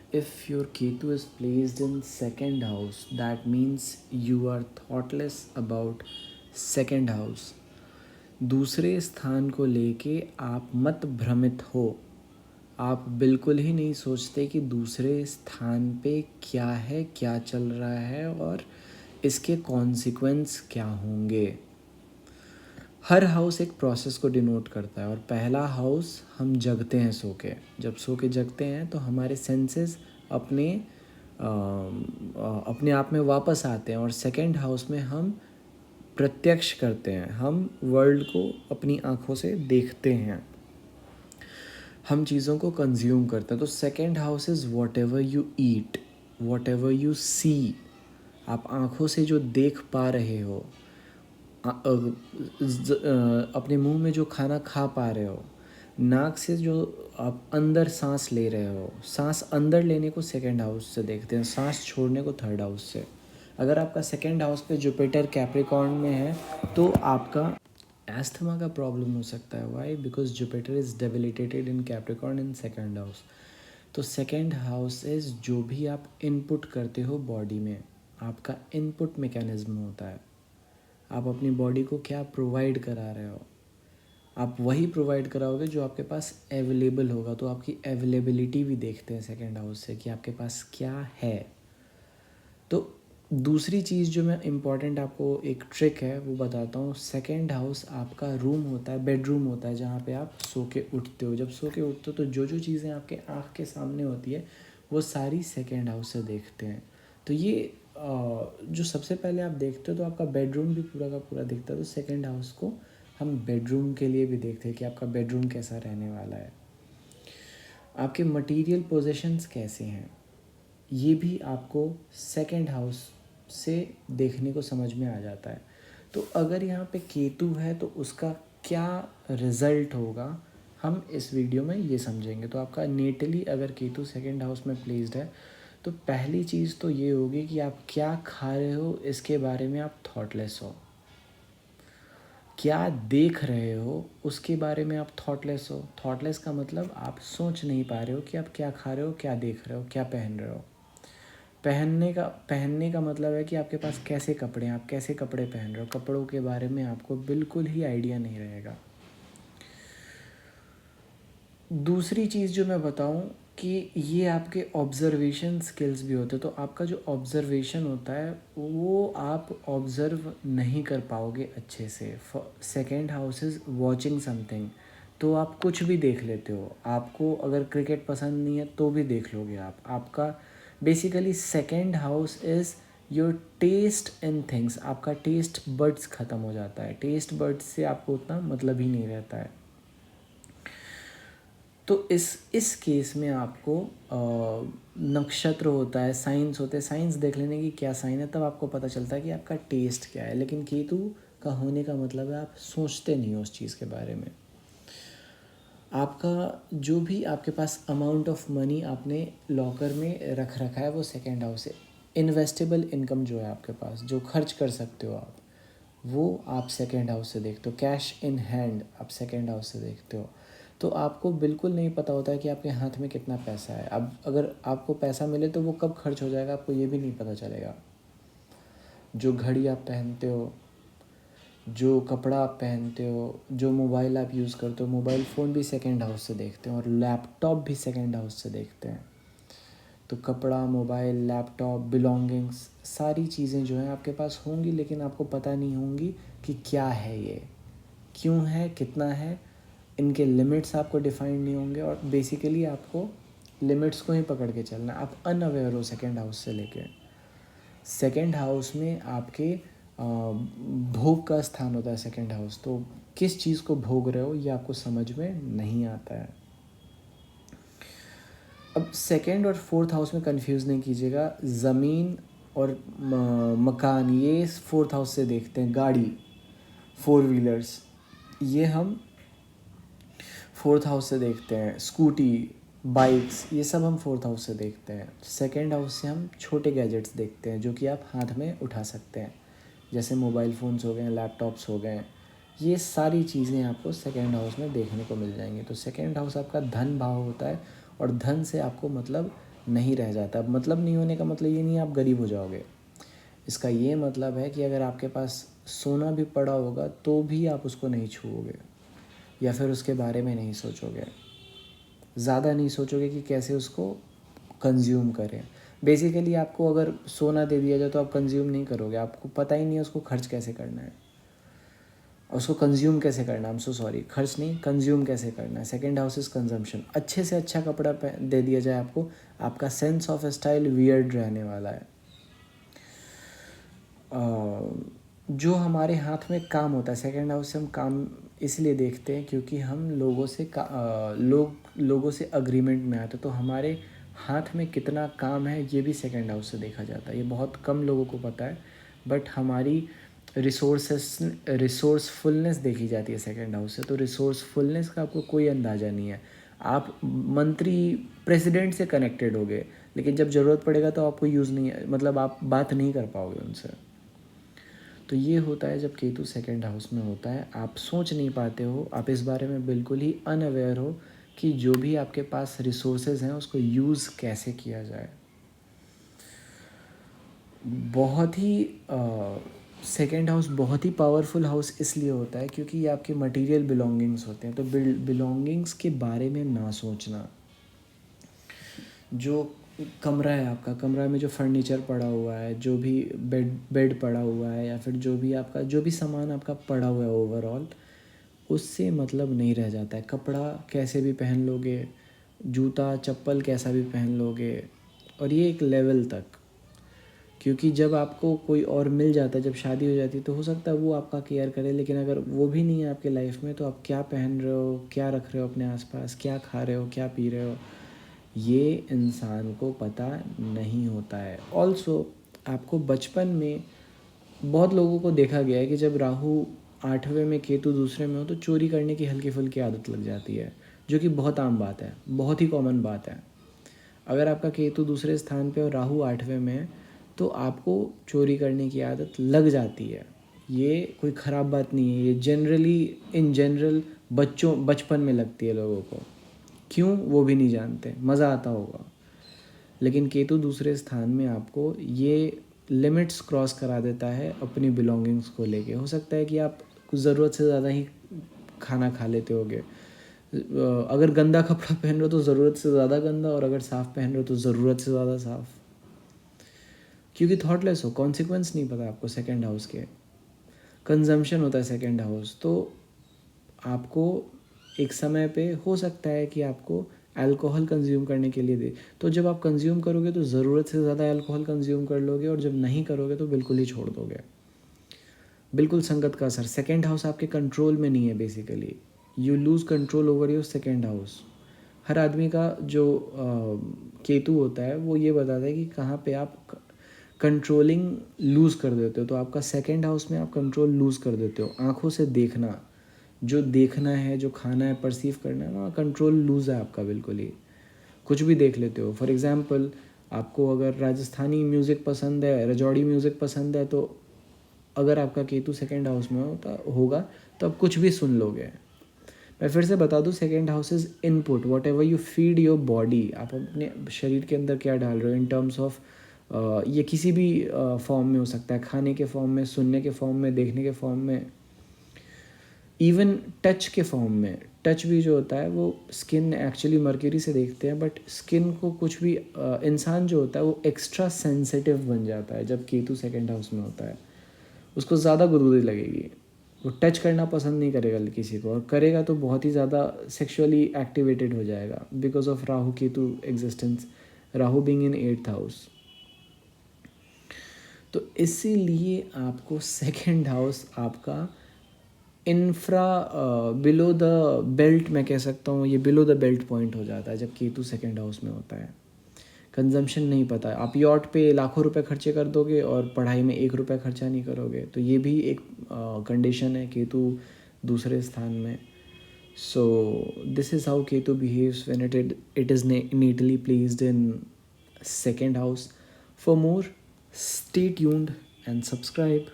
If your Ketu is placed in second house, that means you are thoughtless about second house. दूसरे स्थान को लेके आप मत भ्रमित हो। आप बिल्कुल ही नहीं सोचते कि दूसरे स्थान पे क्या है, क्या चल रहा है और इसके कॉन्सिक्वेंस क्या होंगे। हर हाउस एक प्रोसेस को डिनोट करता है और पहला हाउस हम जगते हैं सो के। जब सो के जगते हैं तो हमारे सेंसेस अपने आप में वापस आते हैं और सेकंड हाउस में हम प्रत्यक्ष करते हैं, हम वर्ल्ड को अपनी आँखों से देखते हैं, हम चीज़ों को कंज्यूम करते हैं। तो second house is whatever you eat, whatever you see. आप आँखों से जो देख पा रहे हो, अपने मुंह में जो खाना खा पा रहे हो, नाक से जो आप अंदर सांस ले रहे हो, सांस अंदर लेने को सेकंड हाउस से देखते हैं, सांस छोड़ने को थर्ड हाउस से। अगर आपका सेकंड हाउस पे जुपिटर कैप्रिकॉर्न में है तो आपका एस्थमा का प्रॉब्लम हो सकता है। Why? Because Jupiter is debilitated in Capricorn in second house. तो सेकंड हाउस इज़ जो भी आप इनपुट करते हो बॉडी में, आपका इनपुट मैकेनिज्म होता है। आप अपनी बॉडी को क्या प्रोवाइड करा रहे हो, आप वही प्रोवाइड कराओगे जो आपके पास अवेलेबल होगा। तो आपकी अवेलेबिलिटी भी देखते हैं सेकंड हाउस से कि आपके पास क्या है। तो दूसरी चीज़ जो मैं इम्पॉर्टेंट आपको एक ट्रिक है वो बताता हूँ। सेकंड हाउस आपका रूम होता है, बेडरूम होता है, जहाँ पे आप सो के उठते हो। जब सो के उठते हो तो जो जो चीज़ें आपके आँख के सामने होती है वो सारी सेकंड हाउस से देखते हैं। तो ये जो सबसे पहले आप देखते हो तो आपका बेडरूम भी पूरा का पूरा दिखता है। तो सेकंड हाउस को हम बेडरूम के लिए भी देखते हैं कि आपका बेडरूम कैसा रहने वाला है, आपके मटेरियल पोजेशंस कैसे हैं, ये भी आपको सेकंड हाउस से देखने को समझ में आ जाता है। तो अगर यहाँ पे केतु है तो उसका क्या रिज़ल्ट होगा हम इस वीडियो में ये समझेंगे। तो आपका नेटली अगर केतु सेकंड हाउस में प्लेस्ड है तो पहली चीज़ तो ये होगी कि आप क्या खा रहे हो इसके बारे में आप थॉटलेस हो। क्या देख रहे हो उसके बारे में आप थॉटलेस हो। थॉटलेस का मतलब आप सोच नहीं पा रहे हो कि आप क्या खा रहे हो, क्या देख रहे हो, क्या पहन रहे हो। पहनने का मतलब है कि आपके पास कैसे कपड़े हैं, आप कैसे कपड़े पहन रहे हो, कपड़ों के बारे में आपको बिल्कुल ही आइडिया नहीं रहेगा। दूसरी चीज़ जो मैं बताऊं कि ये आपके ऑब्ज़र्वेशन स्किल्स भी होते हैं। तो आपका जो ऑब्ज़र्वेशन होता है वो आप ऑब्ज़र्व नहीं कर पाओगे अच्छे से। Second house is watching something, तो आप कुछ भी देख लेते हो। आपको अगर क्रिकेट पसंद नहीं है तो भी देख लोगे आप। आपका basically second house is your taste in things. आपका टेस्ट बड्स ख़त्म हो जाता है, टेस्ट बड्स से आपको उतना मतलब ही नहीं रहता है। तो इस केस में आपको नक्षत्र होता है, साइंस होते हैं, साइंस देख लेने की क्या साइन है, तब आपको पता चलता है कि आपका टेस्ट क्या है। लेकिन केतु का होने का मतलब है आप सोचते नहीं हो उस चीज़ के बारे में। आपका जो भी आपके पास अमाउंट ऑफ मनी आपने लॉकर में रख रखा है वो सेकेंड हाउस है। इन्वेस्टेबल इनकम जो है आपके पास, जो खर्च कर सकते हो आप, वो आप सेकेंड हाउस से देखते हो। कैश इन हैंड आप सेकेंड हाउस से देखते हो। तो आपको बिल्कुल नहीं पता होता है कि आपके हाथ में कितना पैसा है। अब अगर आपको पैसा मिले तो वो कब खर्च हो जाएगा आपको ये भी नहीं पता चलेगा। जो घड़ी आप पहनते हो, जो कपड़ा आप पहनते हो, जो मोबाइल आप यूज़ करते हो, मोबाइल फ़ोन भी सेकेंड हाउस से देखते हैं और लैपटॉप भी सेकेंड हाउस से देखते हैं। तो कपड़ा, मोबाइल, लैपटॉप, बिलोंगिंग्स, सारी चीज़ें जो हैं आपके पास होंगी लेकिन आपको पता नहीं होंगी कि क्या है ये, क्यों है, कितना है। इनके लिमिट्स आपको डिफाइंड नहीं होंगे और बेसिकली आपको लिमिट्स को ही पकड़ के चलना है। आप अनअवेयर हो सेकेंड हाउस से लेके। सेकेंड हाउस में आपके भोग का स्थान होता है सेकेंड हाउस। तो किस चीज़ को भोग रहे हो ये आपको समझ में नहीं आता है। अब सेकेंड और फोर्थ हाउस में कंफ्यूज नहीं कीजिएगा। ज़मीन और मकान ये फोर्थ हाउस से देखते हैं। गाड़ी, फोर व्हीलर्स, ये हम फोर्थ हाउस से देखते हैं। स्कूटी, बाइक्स, ये सब हम फोर्थ हाउस से देखते हैं। सेकेंड हाउस से हम छोटे गैजेट्स देखते हैं जो कि आप हाथ में उठा सकते हैं, जैसे मोबाइल फ़ोन्स हो गए, लैपटॉप्स हो गए। ये सारी चीज़ें आपको सेकेंड हाउस में देखने को मिल जाएंगी। तो सेकेंड हाउस आपका धन भाव होता है और धन से आपको मतलब नहीं रह जाता। अब मतलब नहीं होने का मतलब ये नहीं आप गरीब हो जाओगे, इसका ये मतलब है कि अगर आपके पास सोना भी पड़ा होगा तो भी आप उसको नहीं छूओगे या फिर उसके बारे में नहीं सोचोगे, ज़्यादा नहीं सोचोगे कि कैसे उसको कंज्यूम करें। बेसिकली आपको अगर सोना दे दिया जाए तो आप कंज्यूम नहीं करोगे, आपको पता ही नहीं है उसको खर्च कैसे करना है, उसको कंज्यूम कैसे करना है। I'm so sorry, खर्च नहीं, कंज्यूम कैसे करना है। Second house is consumption. अच्छे से अच्छा कपड़ा दे दिया जाए आपको, आपका सेंस ऑफ स्टाइल वियर्ड रहने वाला है। जो हमारे हाथ में काम होता है, सेकंड हाउस से हम काम इसलिए देखते हैं क्योंकि हम लोगों से अग्रीमेंट में आते, तो हमारे हाथ में कितना काम है ये भी सेकंड हाउस से देखा जाता है। ये बहुत कम लोगों को पता है, बट हमारी रिसोर्सफुलनेस देखी जाती है सेकंड हाउस से। तो रिसोर्सफुलनेस का आपको कोई अंदाज़ा नहीं है। आप मंत्री प्रेसिडेंट से कनेक्टेड होगे, लेकिन जब ज़रूरत पड़ेगा तो आपको यूज़ नहीं है, मतलब आप बात नहीं कर पाओगे उनसे। तो ये होता है जब केतु सेकंड हाउस में होता है। आप सोच नहीं पाते हो, आप इस बारे में बिल्कुल ही अनअवेयर हो कि जो भी आपके पास रिसोर्सेज हैं उसको यूज़ कैसे किया जाए। बहुत ही सेकंड हाउस बहुत ही पावरफुल हाउस इसलिए होता है क्योंकि ये आपके मटेरियल बिलोंगिंग्स होते हैं। तो बिलोंगिंग्स के बारे में ना सोचना, जो कमरा है आपका, कमरा में जो फर्नीचर पड़ा हुआ है, जो भी बेड पड़ा हुआ है, या फिर जो भी आपका जो भी सामान आपका पड़ा हुआ है ओवरऑल, उससे मतलब नहीं रह जाता है। कपड़ा कैसे भी पहन लोगे, जूता चप्पल कैसा भी पहन लोगे, और ये एक लेवल तक, क्योंकि जब आपको कोई और मिल जाता है, जब शादी हो जाती है, तो हो सकता है वो आपका केयर करे, लेकिन अगर वो भी नहीं है आपके लाइफ में तो आप क्या पहन रहे हो, क्या रख रहे हो अपने आसपास, क्या खा रहे हो, क्या पी रहे हो, ये इंसान को पता नहीं होता है। ऑल्सो आपको बचपन में बहुत लोगों को देखा गया है कि जब राहु 8वें में केतु दूसरे में हो तो चोरी करने की हल्की फुल्की आदत लग जाती है, जो कि बहुत आम बात है, बहुत ही कॉमन बात है। अगर आपका केतु दूसरे स्थान पे और राहु 8वें में है तो आपको चोरी करने की आदत लग जाती है। ये कोई ख़राब बात नहीं है, ये जनरली इन जनरल बचपन में लगती है लोगों को। क्यों वो भी नहीं जानते, मज़ा आता होगा। लेकिन केतु दूसरे स्थान में आपको ये लिमिट्स क्रॉस करा देता है अपनी बिलोंगिंग्स को लेके। हो सकता है कि आप कुछ ज़रूरत से ज़्यादा ही खाना खा लेते होगे। अगर गंदा कपड़ा पहन रहे हो तो ज़रूरत से ज़्यादा गंदा, और अगर साफ़ पहन रहे हो तो ज़रूरत से ज़्यादा साफ़, क्योंकि थॉटलेस हो, कॉन्सिक्वेंस नहीं पता आपको सेकंड हाउस के। कंजम्पशन होता है सेकंड हाउस, तो आपको एक समय पे हो सकता है कि आपको अल्कोहल कंज्यूम करने के लिए दे, तो जब आप कंज्यूम करोगे तो ज़रूरत से ज़्यादा अल्कोहल कंज्यूम कर लोगे, और जब नहीं करोगे तो बिल्कुल ही छोड़ दोगे। बिल्कुल संगत का असर। सेकंड हाउस आपके कंट्रोल में नहीं है basically, you lose control over your second house. हर आदमी का जो केतु होता है वो ये बताता है कि कहाँ पे आप कंट्रोलिंग लूज़ कर देते हो। तो आपका सेकंड हाउस में आप कंट्रोल लूज़ कर देते हो। आँखों से देखना, जो देखना है, जो खाना है, परसीव करना है, वहाँ कंट्रोल लूज़ है आपका बिल्कुल ही। कुछ भी देख लेते हो। फॉर एग्ज़ाम्पल, आपको अगर राजस्थानी म्यूज़िक पसंद है, रजौड़ी म्यूज़िक पसंद है, तो अगर आपका केतु सेकंड हाउस में होगा तो आप कुछ भी सुन लोगे। मैं फिर से बता दूं, second house is input, what ever you feed your body. आप अपने शरीर के अंदर क्या डाल रहे हो इन टर्म्स ऑफ, ये किसी भी फॉर्म में हो सकता है, खाने के फॉर्म में, सुनने के फॉर्म में, देखने के फॉर्म में, इवन टच के फॉर्म में। टच भी जो होता है वो स्किन एक्चुअली मर्क्यूरी से देखते हैं, बट स्किन को कुछ भी इंसान जो होता है वो एक्स्ट्रा सेंसिटिव बन जाता है जब केतु सेकंड हाउस में होता है। उसको ज़्यादा गुदगुदी लगेगी, वो टच करना पसंद नहीं करेगा किसी को, और करेगा तो बहुत ही ज़्यादा सेक्सुअली एक्टिवेटेड हो जाएगा because of Rahu Ketu existence, Rahu being in 8th house. तो इसीलिए आपको सेकंड हाउस आपका इंफ्रा बिलो द बेल्ट, मैं कह सकता हूँ ये बिलो द बेल्ट पॉइंट हो जाता है जब केतु सेकंड हाउस में होता है। कंजम्पशन नहीं पता है, आप यॉट पे लाखों रुपए खर्चे कर दोगे और पढ़ाई में 1 रुपया खर्चा नहीं करोगे, तो ये भी एक कंडीशन है केतु दूसरे स्थान में। So this is how Ketu behaves when it is neatly placed in second house. For more, stay tuned and subscribe.